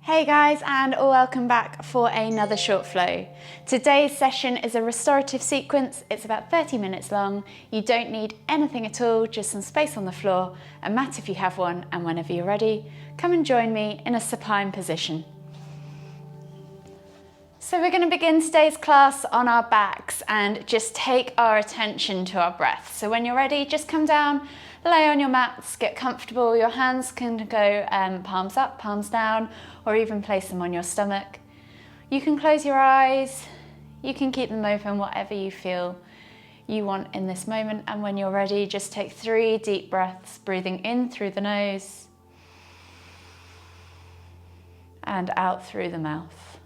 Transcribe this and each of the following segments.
Hey guys, and welcome back for another short flow. Today's session is a restorative sequence. It's about 30 minutes long. You don't need anything at all, just some space on the floor, a mat if you have one, and whenever you're ready, come and join me in a supine position. So we're going to begin today's class on our backs and just take our attention to our breath. So when you're ready, just come down, lay on your mats, get comfortable. Your hands can go palms up, palms down, or even place them on your stomach. You can close your eyes, you can keep them open, whatever you feel you want in this moment. And when you're ready, just take 3 deep breaths, breathing in through the nose and out through the mouth.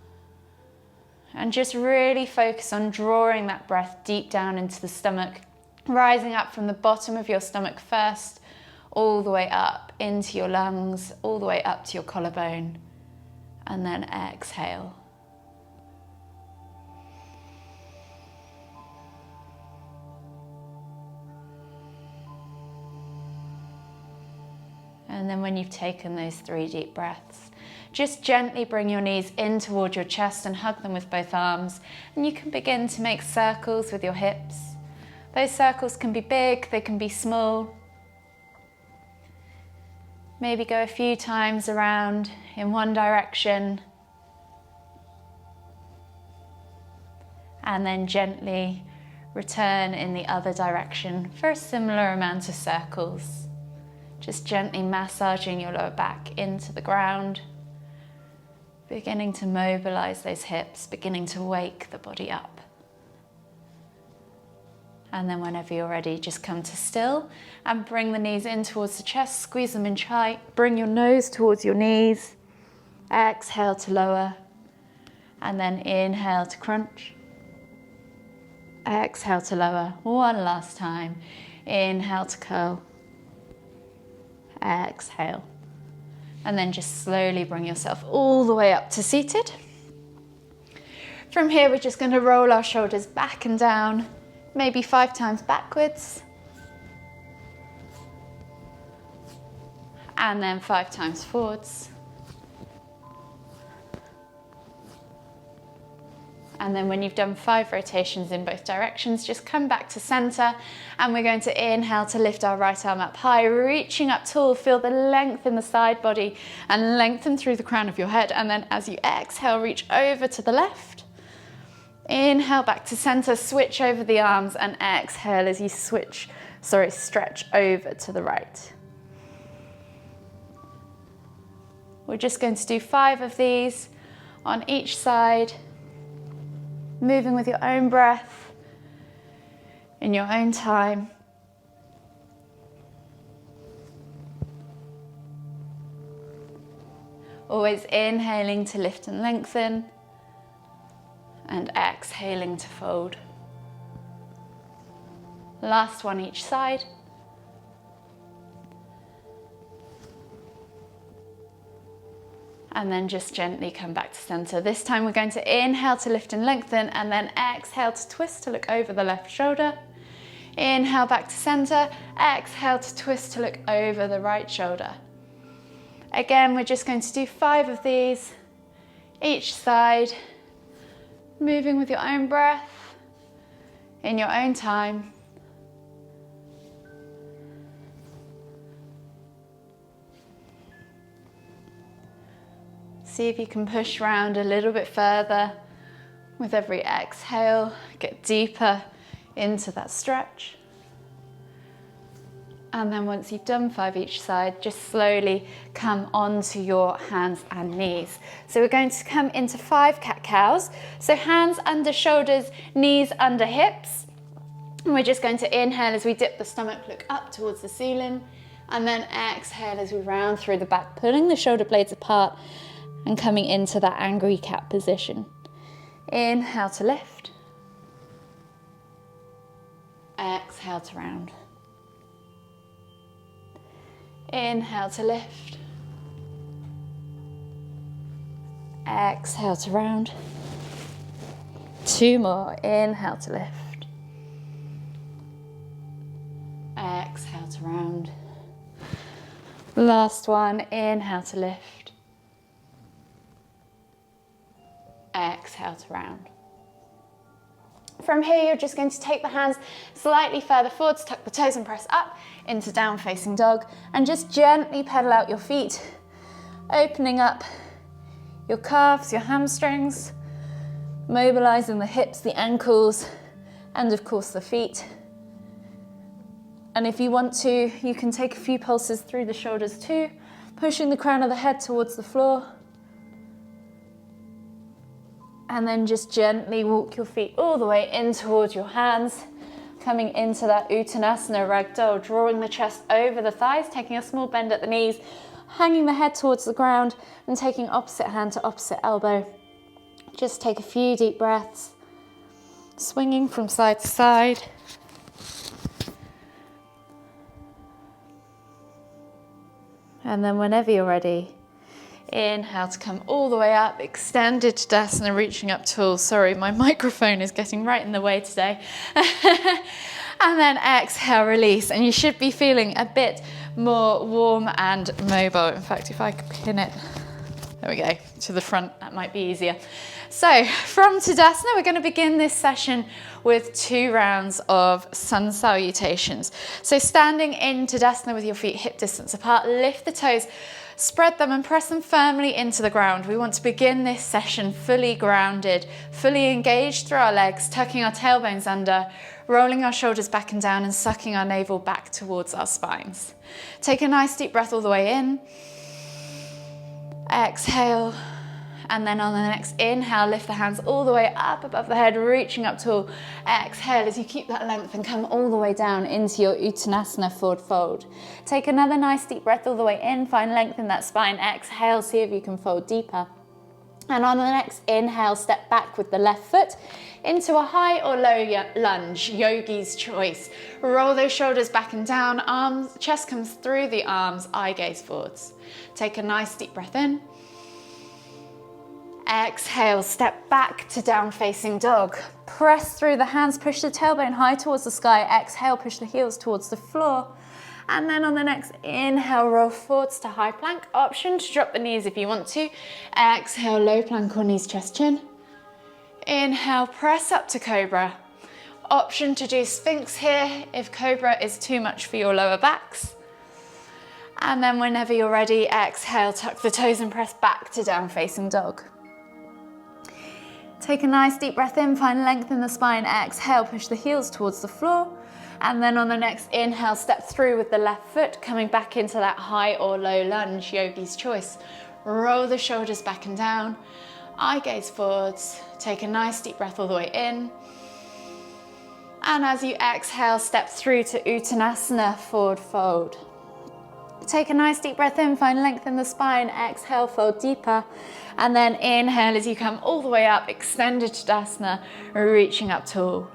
And just really focus on drawing that breath deep down into the stomach, rising up from the bottom of your stomach first, all the way up into your lungs, all the way up to your collarbone, and then exhale. And then when you've taken those 3 deep breaths, just gently bring your knees in toward your chest and hug them with both arms. And you can begin to make circles with your hips. Those circles can be big, they can be small. Maybe go a few times around in one direction. And then gently return in the other direction for a similar amount of circles. Just gently massaging your lower back into the ground. Beginning to mobilize those hips, beginning to wake the body up. And then whenever you're ready, just come to still and bring the knees in towards the chest, squeeze them in tight, bring your nose towards your knees. Exhale to lower, and then inhale to crunch. Exhale to lower, one last time. Inhale to curl. Exhale. And then just slowly bring yourself all the way up to seated. From here, we're just going to roll our shoulders back and down, maybe 5 times backwards. And then 5 times forwards. And then when you've done 5 rotations in both directions, just come back to center, and we're going to inhale to lift our right arm up high, reaching up tall. Feel the length in the side body and lengthen through the crown of your head. And then as you exhale, reach over to the left. Inhale back to center, switch over the arms, and exhale as you stretch over to the right. We're just going to do 5 of these on each side. Moving with your own breath, in your own time. Always inhaling to lift and lengthen, and exhaling to fold. Last one each side. And then just gently come back to center. This time we're going to inhale to lift and lengthen, and then exhale to twist to look over the left shoulder. Inhale back to center, exhale to twist to look over the right shoulder. Again, we're just going to do 5 of these, each side, moving with your own breath, in your own time. See if you can push around a little bit further with every exhale. Get deeper into that stretch. And then once you've done 5 each side, just slowly come onto your hands and knees. So we're going to come into 5 cat-cows. So hands under shoulders, knees under hips. And we're just going to inhale as we dip the stomach, look up towards the ceiling. And then exhale as we round through the back, pulling the shoulder blades apart and coming into that angry cat position. Inhale to lift. Exhale to round. Inhale to lift. Exhale to round. 2 more. Inhale to lift. Exhale to round. Last one, inhale to lift. exhale to round. From here, you're just going to take the hands slightly further forwards, tuck the toes and press up into down facing dog, and just gently pedal out your feet, opening up your calves, your hamstrings, mobilizing the hips, the ankles, and of course the feet. And if you want to, you can take a few pulses through the shoulders too, pushing the crown of the head towards the floor. And then just gently walk your feet all the way in towards your hands, coming into that Uttanasana Ragdoll, drawing the chest over the thighs, taking a small bend at the knees, hanging the head towards the ground, and taking opposite hand to opposite elbow. Just take a few deep breaths, swinging from side to side. And then whenever you're ready, inhale to come all the way up, extended Tadasana, reaching up tall. Sorry, my microphone is getting right in the way today. And then exhale, release. And you should be feeling a bit more warm and mobile. In fact, if I could pin it, there we go, to the front, that might be easier. So from Tadasana, we're going to begin this session with 2 rounds of sun salutations. So standing in Tadasana with your feet hip distance apart, lift the toes, spread them and press them firmly into the ground. We want to begin this session fully grounded, fully engaged through our legs, tucking our tailbones under, rolling our shoulders back and down and sucking our navel back towards our spines. Take a nice deep breath all the way in. Exhale. And then on the next inhale, lift the hands all the way up above the head, reaching up tall. Exhale as you keep that length and come all the way down into your Uttanasana forward fold. Take another nice deep breath all the way in, find length in that spine. Exhale, see if you can fold deeper. And on the next inhale, step back with the left foot into a high or low lunge, yogi's choice. Roll those shoulders back and down, arms, chest comes through the arms, eye gaze forwards. Take a nice deep breath in. Exhale, step back to down facing dog. Press through the hands, push the tailbone high towards the sky. Exhale, push the heels towards the floor. And then on the next inhale, roll forwards to high plank. Option to drop the knees if you want to. Exhale, low plank or knees, chest, chin. Inhale, press up to Cobra. Option to do Sphinx here if Cobra is too much for your lower backs. And then whenever you're ready, exhale, tuck the toes and press back to down facing dog. Take a nice deep breath in, find length in the spine. Exhale, push the heels towards the floor. And then on the next inhale, step through with the left foot, coming back into that high or low lunge, yogi's choice. Roll the shoulders back and down, eye gaze forwards. Take a nice deep breath all the way in. And as you exhale, step through to Uttanasana, forward fold. Take a nice deep breath in, find length in the spine. Exhale, fold deeper. And then inhale as you come all the way up, extended Tadasana, reaching up tall.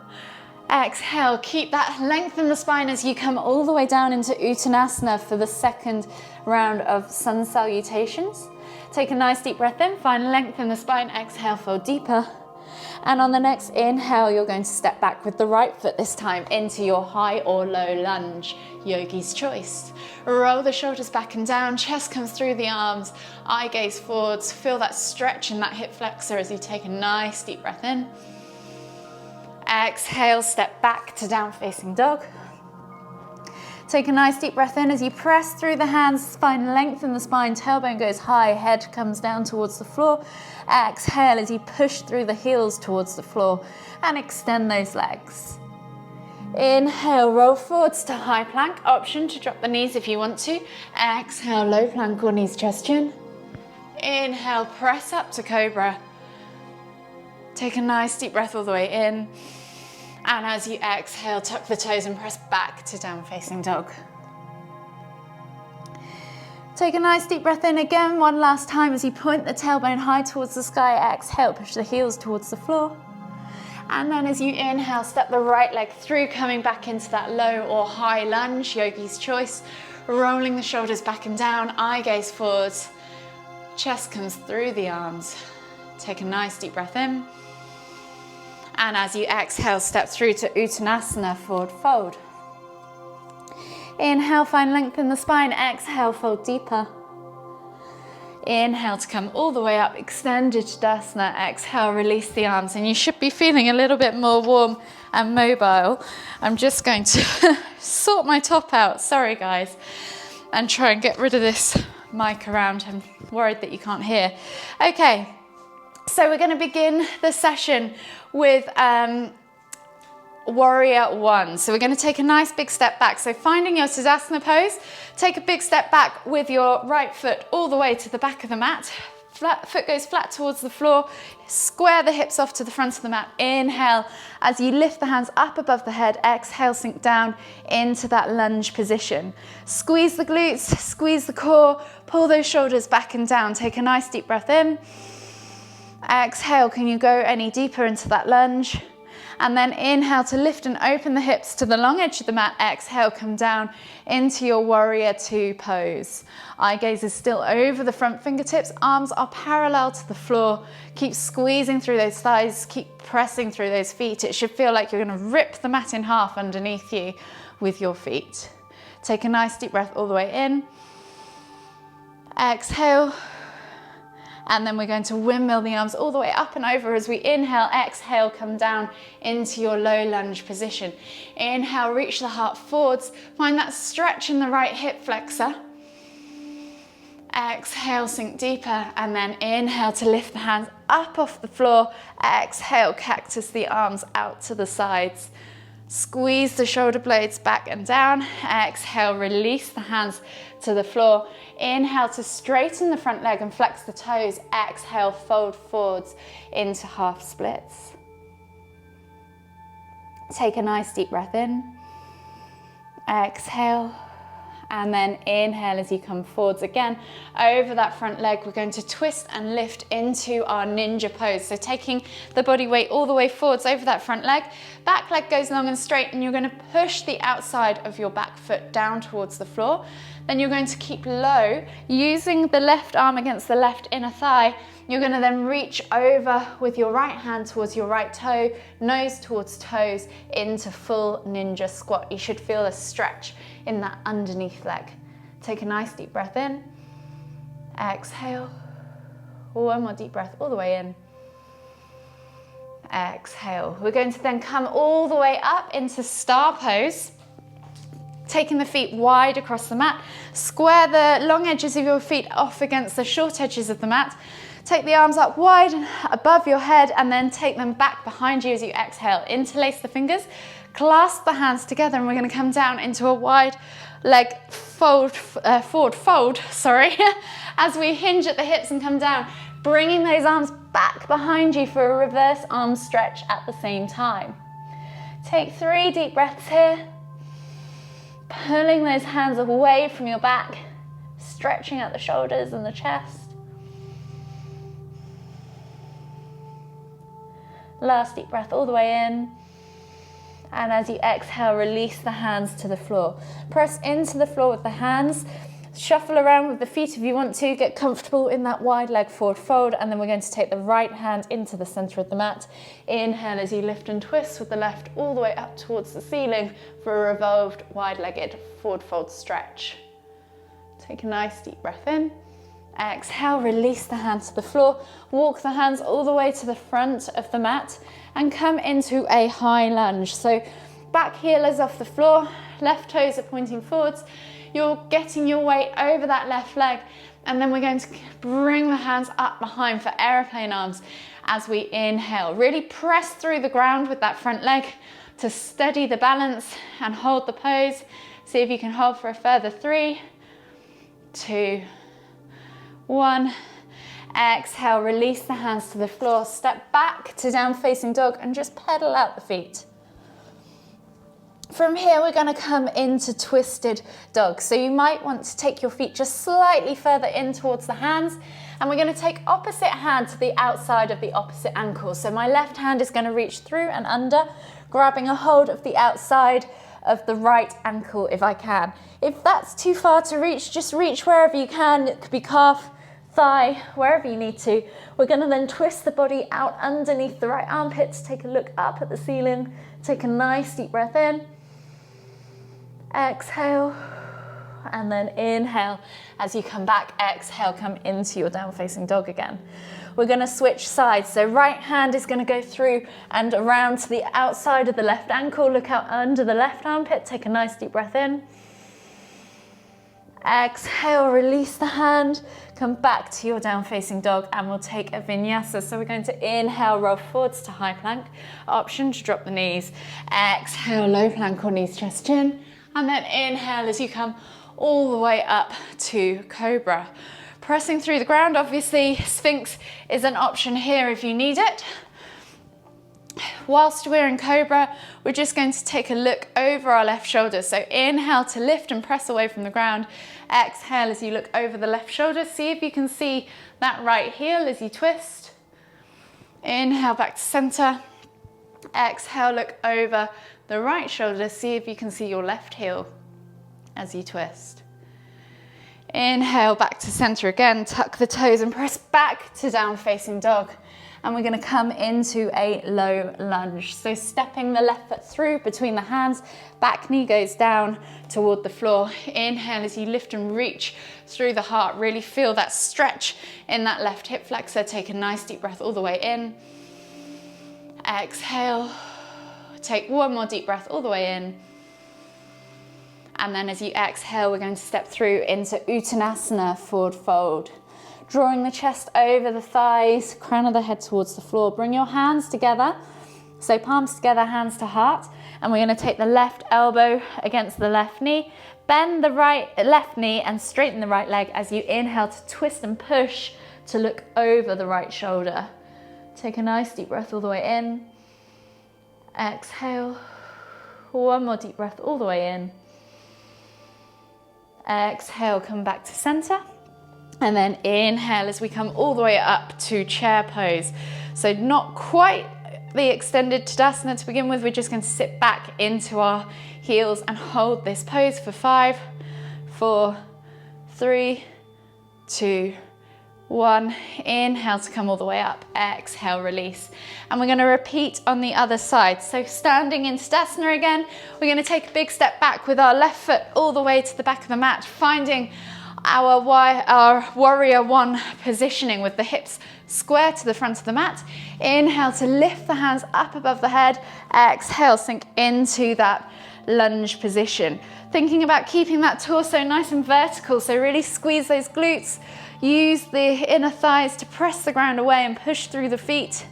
Exhale, keep that length in the spine as you come all the way down into Uttanasana for the second round of sun salutations. Take a nice deep breath in, find length in the spine. Exhale, fold deeper. And on the next inhale, you're going to step back with the right foot this time into your high or low lunge, yogi's choice. Roll the shoulders back and down, chest comes through the arms, eye gaze forwards. Feel that stretch in that hip flexor as you take a nice deep breath in. Exhale, step back to down facing dog. Take a nice deep breath in as you press through the hands, find length in the spine, tailbone goes high, head comes down towards the floor. Exhale as you push through the heels towards the floor and extend those legs. Inhale, roll forwards to high plank. Option to drop the knees if you want to. Exhale, low plank or knees, chest, chin. Inhale, press up to Cobra. Take a nice deep breath all the way in. And as you exhale, tuck the toes and press back to down facing dog. Take a nice deep breath in again, one last time as you point the tailbone high towards the sky. Exhale, push the heels towards the floor. And then as you inhale, step the right leg through, coming back into that low or high lunge, yogi's choice. Rolling the shoulders back and down, eye gaze forwards. Chest comes through the arms. Take a nice deep breath in. And as you exhale, step through to Uttanasana, forward fold. Inhale, find length in the spine. Exhale, fold deeper. Inhale to come all the way up, extended Uttanasana. Exhale, release the arms, and you should be feeling a little bit more warm and mobile. I'm just going to sort my top out, sorry guys, and try and get rid of this mic around. I'm worried that you can't hear. Okay, so we're going to begin the session with Warrior One. So we're going to take a nice big step back. So finding your Tadasana pose, take a big step back with your right foot all the way to the back of the mat. Foot goes flat towards the floor. Square the hips off to the front of the mat. Inhale as you lift the hands up above the head. Exhale, sink down into that lunge position. Squeeze the glutes, squeeze the core, pull those shoulders back and down. Take a nice deep breath in. Exhale, can you go any deeper into that lunge? And then inhale to lift and open the hips to the long edge of the mat. Exhale, come down into your Warrior Two pose. Eye gaze is still over the front fingertips. Arms are parallel to the floor. Keep squeezing through those thighs. Keep pressing through those feet. It should feel like you're going to rip the mat in half underneath you with your feet. Take a nice deep breath all the way in. Exhale. And then we're going to windmill the arms all the way up and over as we inhale, exhale, come down into your low lunge position. Inhale, reach the heart forwards. Find that stretch in the right hip flexor. Exhale, sink deeper, and then inhale to lift the hands up off the floor. Exhale, cactus the arms out to the sides. Squeeze the shoulder blades back and down. Exhale, release the hands to the floor. Inhale to straighten the front leg and flex the toes. Exhale, fold forwards into half splits. Take a nice deep breath in. Exhale. And then inhale as you come forwards again. Over that front leg, we're going to twist and lift into our ninja pose. So taking the body weight all the way forwards over that front leg. Back leg goes long and straight, and you're going to push the outside of your back foot down towards the floor. Then you're going to keep low, using the left arm against the left inner thigh. You're going to then reach over with your right hand towards your right toe, nose towards toes, into full ninja squat. You should feel a stretch in that underneath leg. Take a nice deep breath in. Exhale. One more deep breath all the way in. Exhale. We're going to then come all the way up into star pose. Taking the feet wide across the mat. Square the long edges of your feet off against the short edges of the mat. Take the arms up wide and above your head, and then take them back behind you as you exhale. Interlace the fingers, clasp the hands together, and we're going to come down into a wide leg forward fold, as we hinge at the hips and come down, bringing those arms back behind you for a reverse arm stretch at the same time. Take 3 deep breaths here, pulling those hands away from your back, stretching out the shoulders and the chest. Last deep breath all the way in. And as you exhale, release the hands to the floor. Press into the floor with the hands. Shuffle around with the feet if you want to. Get comfortable in that wide leg forward fold. And then we're going to take the right hand into the center of the mat. Inhale as you lift and twist with the left all the way up towards the ceiling for a revolved wide-legged forward fold stretch. Take a nice deep breath in. Exhale, release the hands to the floor. Walk the hands all the way to the front of the mat and come into a high lunge. So back heel is off the floor, left toes are pointing forwards. You're getting your weight over that left leg, and then we're going to bring the hands up behind for aeroplane arms as we inhale. Really press through the ground with that front leg to steady the balance and hold the pose. See if you can hold for a further 3, 2, 1. Exhale, release the hands to the floor. Step back to down facing dog and just pedal out the feet. From here, we're going to come into twisted dog. So you might want to take your feet just slightly further in towards the hands. And we're going to take opposite hand to the outside of the opposite ankle. So my left hand is going to reach through and under, grabbing a hold of the outside of the right ankle if I can. If that's too far to reach, just reach wherever you can. It could be calf, thigh, wherever you need to. We're going to then twist the body out underneath the right armpits. Take a look up at the ceiling. Take a nice deep breath in. Exhale. And then inhale as you come back, exhale, come into your down facing dog again. We're gonna switch sides. So right hand is gonna go through and around to the outside of the left ankle. Look out under the left armpit. Take a nice deep breath in. Exhale, release the hand, come back to your down facing dog, and we'll take a vinyasa. So we're going to inhale, roll forwards to high plank. Option to drop the knees. Exhale, low plank or knees, chest, chin. And then inhale as you come all the way up to Cobra. Pressing through the ground, obviously Sphinx is an option here if you need it. Whilst we're in Cobra, we're just going to take a look over our left shoulder. So inhale to lift and press away from the ground. Exhale as you look over the left shoulder. See if you can see that right heel as you twist. Inhale back to center. Exhale, look over the right shoulder. See if you can see your left heel as you twist. Inhale back to center again. Tuck the toes and press back to down facing dog. And we're gonna come into a low lunge. So stepping the left foot through between the hands, back knee goes down toward the floor. Inhale as you lift and reach through the heart. Really feel that stretch in that left hip flexor. Take a nice deep breath all the way in. Exhale. Take one more deep breath all the way in. And then as you exhale, we're going to step through into Uttanasana, forward fold. Drawing the chest over the thighs, crown of the head towards the floor. Bring your hands together. So palms together, hands to heart. And we're going to take the left elbow against the left knee. Bend the left knee and straighten the right leg as you inhale to twist and push to look over the right shoulder. Take a nice deep breath all the way in. Exhale. One more deep breath all the way in. Exhale, come back to center. And then inhale as we come all the way up to chair pose. So not quite the extended Tadasana to begin with. We're just going to sit back into our heels and hold this pose for 5, 4, 3, 2, 1. Inhale to come all the way up. Exhale, release. And we're going to repeat on the other side. So standing in Tadasana again, we're going to take a big step back with our left foot all the way to the back of the mat, finding our warrior one positioning with the hips square to the front of the mat. Inhale to lift the hands up above the head. Exhale, sink into that lunge position. Thinking about keeping that torso nice and vertical, so really squeeze those glutes. Use the inner thighs to press the ground away and push through the feet.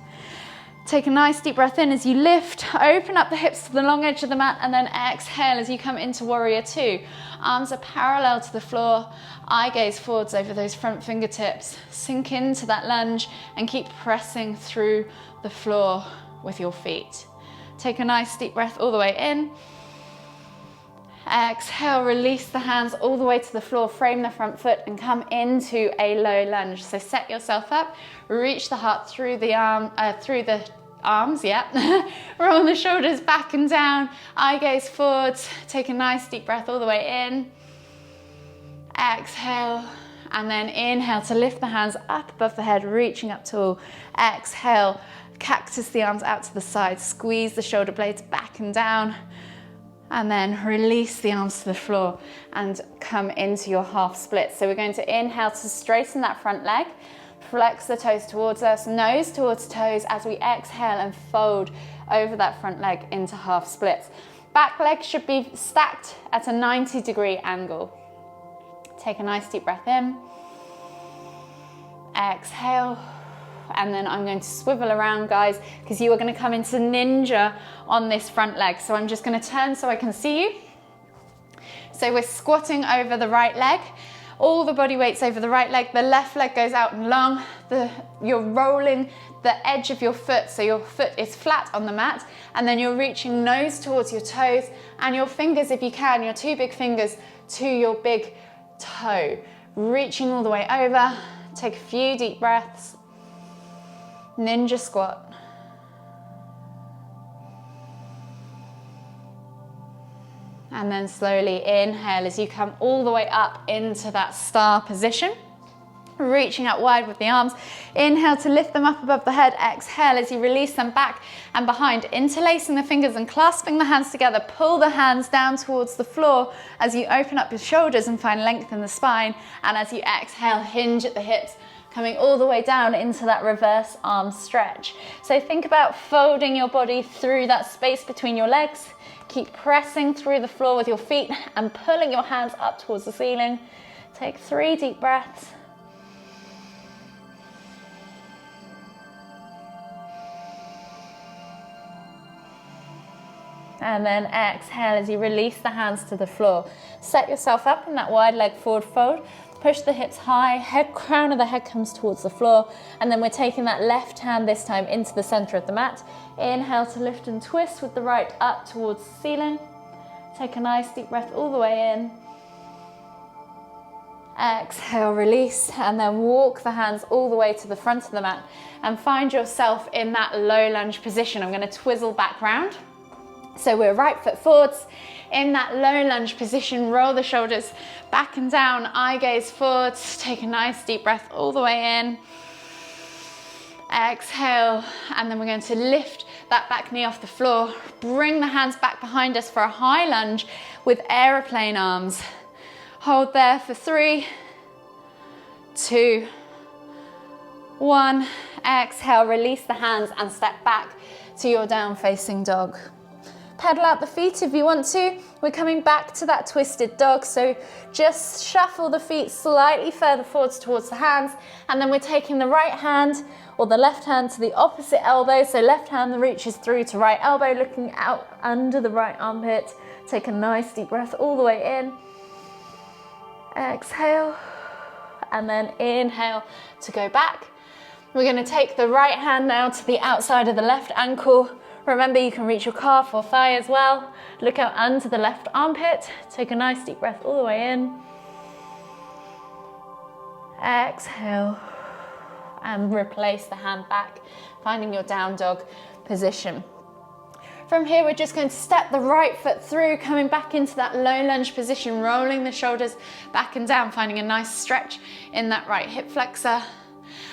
Take a nice deep breath in as you lift, open up the hips to the long edge of the mat, and then exhale as you come into warrior two. Arms are parallel to the floor, eye gaze forwards over those front fingertips. Sink into that lunge and keep pressing through the floor with your feet. Take a nice deep breath all the way in. Exhale, release the hands all the way to the floor, frame the front foot and come into a low lunge. So set yourself up, reach the heart through the arms, yeah. Roll the shoulders back and down, eye gaze forwards, take a nice deep breath all the way in. Exhale, and then inhale to lift the hands up above the head, reaching up tall. Exhale, cactus the arms out to the side, squeeze the shoulder blades back and down. And then release the arms to the floor and come into your half split. So we're going to inhale to straighten that front leg, flex the toes towards us, nose towards toes as we exhale and fold over that front leg into half splits. Back leg should be stacked at a 90-degree angle. Take a nice deep breath in. Exhale. And then I'm going to swivel around, guys, because you are going to come into ninja on this front leg. So I'm just going to turn so I can see you. So we're squatting over the right leg. All the body weight's over the right leg. The left leg goes out and long. You're rolling the edge of your foot, so your foot is flat on the mat. And then you're reaching nose towards your toes and your fingers, if you can, your two big fingers to your big toe. Reaching all the way over. Take a few deep breaths. Ninja squat. And then slowly inhale as you come all the way up into that star position. reaching out wide with the arms. Inhale to lift them up above the head. Exhale as you release them back and behind, interlacing the fingers and clasping the hands together. Pull the hands down towards the floor as you open up your shoulders and find length in the spine. And as you exhale, hinge at the hips, coming all the way down into that reverse arm stretch. So think about folding your body through that space between your legs. Keep pressing through the floor with your feet and pulling your hands up towards the ceiling. Take 3 deep breaths. And then exhale as you release the hands to the floor. Set yourself up in that wide leg forward fold. Push the hips high, crown of the head comes towards the floor. And then we're taking that left hand this time into the center of the mat. Inhale to lift and twist with the right up towards the ceiling. Take a nice deep breath all the way in. Exhale, release, and then walk the hands all the way to the front of the mat and find yourself in that low lunge position. I'm going to twizzle back round. So we're right foot forwards. In that low lunge position, roll the shoulders back and down, eye gaze forwards. Take a nice deep breath all the way in. Exhale, and then we're going to lift that back knee off the floor. Bring the hands back behind us for a high lunge with aeroplane arms. Hold there for 3, 2, 1. Exhale, release the hands and step back to your down facing dog. Pedal out the feet if you want to. We're coming back to that twisted dog, so just shuffle the feet slightly further forwards towards the hands, and then we're taking the right hand or the left hand to the opposite elbow, so left hand reaches through to right elbow, looking out under the right armpit. Take a nice deep breath all the way in. Exhale, and then inhale to go back. We're going to take the right hand now to the outside of the left ankle. Remember, you can reach your calf or thigh as well. Look out under the left armpit. Take a nice deep breath all the way in. Exhale, and replace the hand back, finding your down dog position. From here, we're just going to step the right foot through, coming back into that low lunge position, rolling the shoulders back and down, finding a nice stretch in that right hip flexor.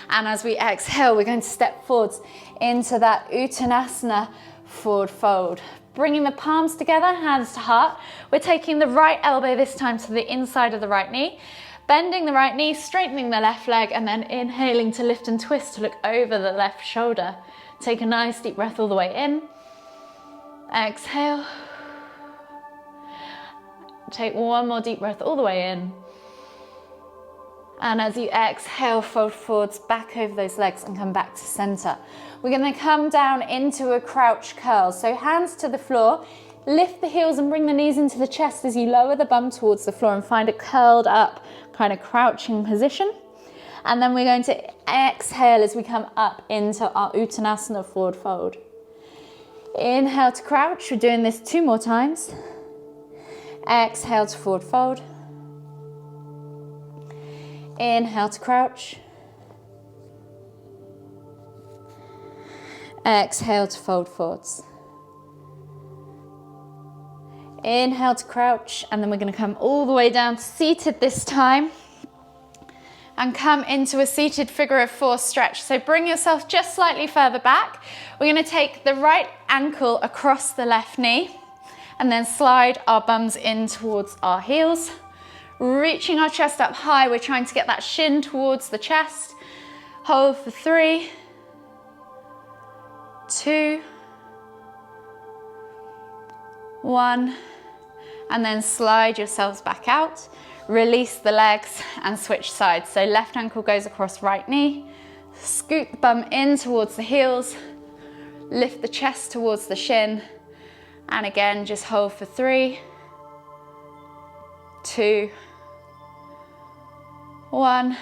And as we exhale, we're going to step forwards into that Uttanasana forward fold. Bringing the palms together, hands to heart. We're taking the right elbow this time to the inside of the right knee. Bending the right knee, straightening the left leg, and then inhaling to lift and twist to look over the left shoulder. Take a nice deep breath all the way in. Exhale. Take one more deep breath all the way in. And as you exhale, fold forwards back over those legs and come back to center. We're going to come down into a crouch curl. So hands to the floor, lift the heels and bring the knees into the chest as you lower the bum towards the floor and find a curled up kind of crouching position. And then we're going to exhale as we come up into our Uttanasana forward fold. Inhale to crouch. We're doing this 2 more times. Exhale to forward fold. Inhale to crouch. Exhale to fold forwards. Inhale to crouch, and then we're going to come all the way down to seated this time and come into a seated figure of 4 stretch. So bring yourself just slightly further back. We're going to take the right ankle across the left knee and then slide our bums in towards our heels. Reaching our chest up high, we're trying to get that shin towards the chest. Hold for 3, 2, 1, and then slide yourselves back out. Release the legs and switch sides. So left ankle goes across right knee, scoot the bum in towards the heels, lift the chest towards the shin, and again, just hold for 3, 2, 1,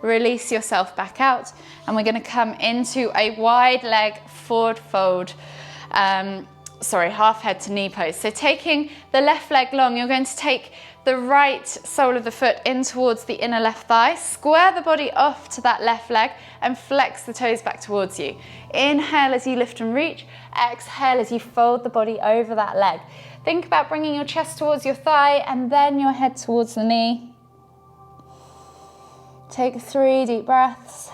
release yourself back out, and we're going to come into a wide leg forward fold, half head to knee pose. So taking the left leg long, you're going to take the right sole of the foot in towards the inner left thigh, square the body off to that left leg and flex the toes back towards you. Inhale as you lift and reach, exhale as you fold the body over that leg. Think about bringing your chest towards your thigh and then your head towards the knee. Take 3 deep breaths.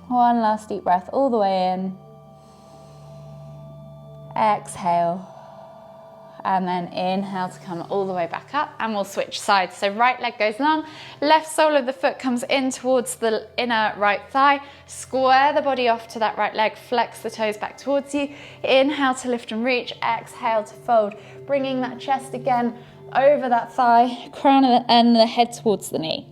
One last deep breath all the way in. Exhale. And then inhale to come all the way back up, and we'll switch sides. So right leg goes long, left sole of the foot comes in towards the inner right thigh. Square the body off to that right leg, flex the toes back towards you. Inhale to lift and reach, exhale to fold, bringing that chest again over that thigh, crown and the head towards the knee.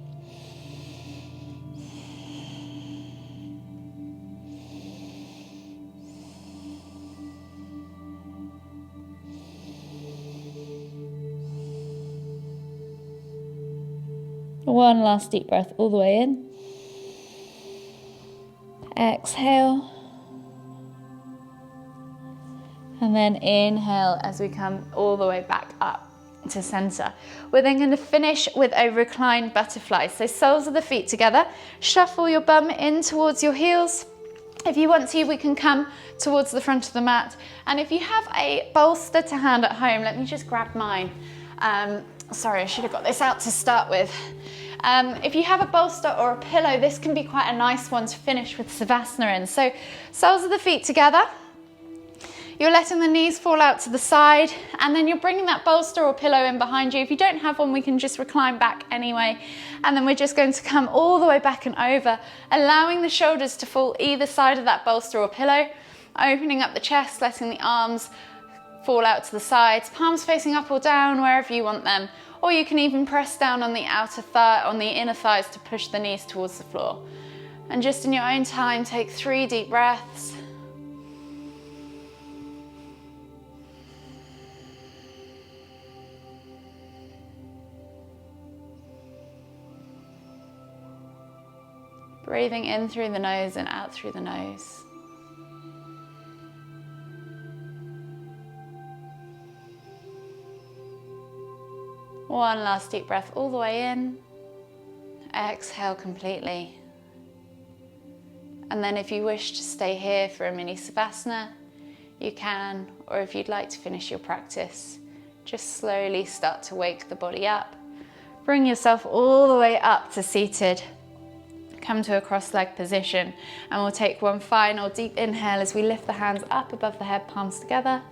One last deep breath all the way in. Exhale. And then inhale as we come all the way back up to center. We're then going to finish with a reclined butterfly. So soles of the feet together. Shuffle your bum in towards your heels. If you want to, we can come towards the front of the mat. And if you have a bolster to hand at home, let me just grab mine. Sorry, I should have got this out to start with. If you have a bolster or a pillow, this can be quite a nice one to finish with Savasana in. So soles of the feet together. You're letting the knees fall out to the side, and then you're bringing that bolster or pillow in behind you. If you don't have one, we can just recline back anyway. And then we're just going to come all the way back and over, allowing the shoulders to fall either side of that bolster or pillow, opening up the chest, letting the arms fall out to the sides, palms facing up or down, wherever you want them. Or you can even press down on the outer thigh, on the inner thighs to push the knees towards the floor. And just in your own time, take 3 deep breaths. Breathing in through the nose and out through the nose. One last deep breath all the way in. Exhale completely. And then if you wish to stay here for a mini Savasana, you can, or if you'd like to finish your practice, just slowly start to wake the body up. Bring yourself all the way up to seated. Come to a cross-legged position, and we'll take one final deep inhale as we lift the hands up above the head, palms together.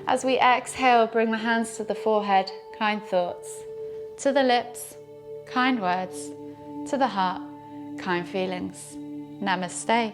As we exhale, bring the hands to the forehead, kind thoughts, to the lips, kind words, to the heart, kind feelings. Namaste.